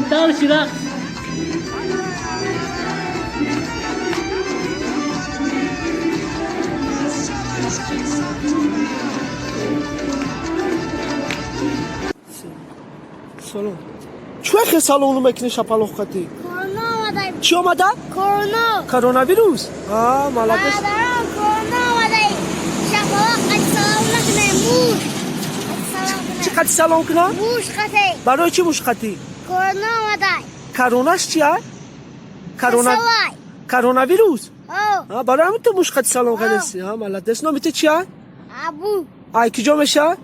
Tamam Şirak. سلام. چوه که سالونو مکنی شپالوخ کتی؟ کرونا آمده. چی آمده؟ کرونا ویروس. مالکش. برادران کرونا آمده. شپالوخ کتی سلام نکنه. موش. چی کتی سلام کنه؟ موش کتی. برای چی موش کتی؟ کرونا آمده. کروناش چیه؟ کرونا ویروس. برای همین تو موش کتی سلام کنی. مالکش نامیت چیه؟ ابو. ای کجا میشه؟ ای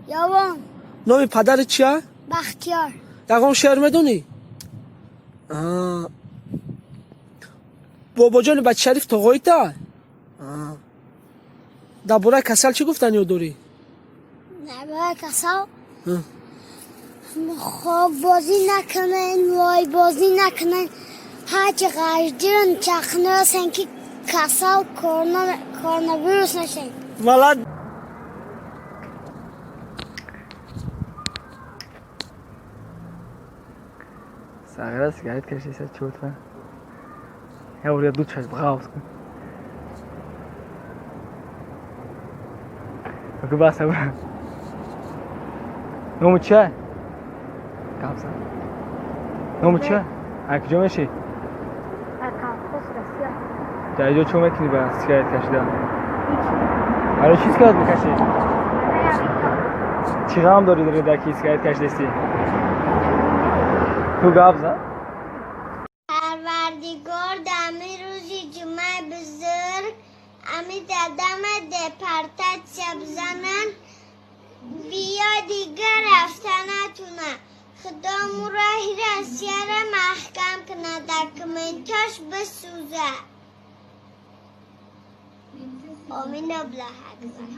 یابان. نامی پدرت چیه؟ بختیار. دقیقا شعر میدونی؟ بابا جان بچه شریف تاقایی تا؟ در باره کسل چی گفتن یاد داری؟ در باره کسل؟ خواب بازی نکنن وای بازی نکنن هرچی غشدیرن چخنه سنکی کسل کرونا ویروس نشن مالد Sagara sigaret kashiysa cho'tma. Ya urga duch chashib g'avs kun. Yoki basa bura. Nomi chiya? Kapsa. Nomi chiya? Akjo meshi? Tajiko چه میکنی با سیگارت کشیدن؟ آره چی سیگارت میکشی؟ چی غم داری در کی سیگارت کشیدی؟ تو گابزا؟ پروردگار دمی روزی جمعه بزرگ امی دادم دپارتت سبزنن بیا دیگر رفتنتونه خدا مراهی رسیار محکم کنه دکمنتاش بسوزه آمین ابله اکبر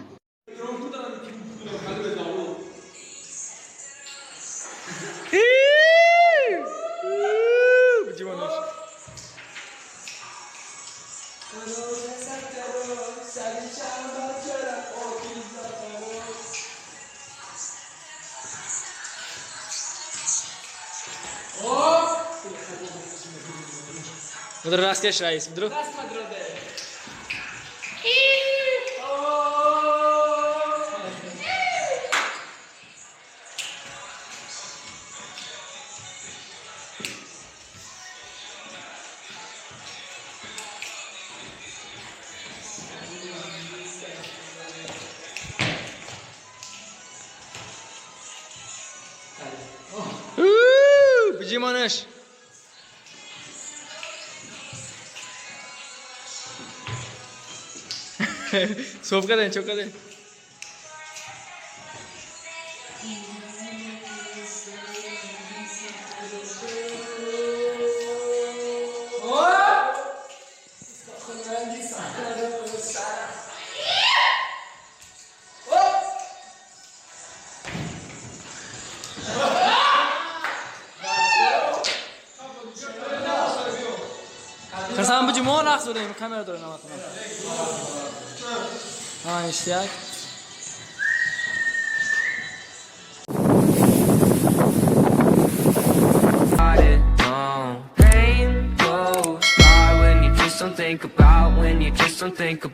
Budur rastkesh rais, budur. Bicimanesh. Sof kadar, çok kadar. Kırsam bu cimon aksulayım, kamera durun ama tamam. Ha iştiyak. Pain goes by when you just don't think about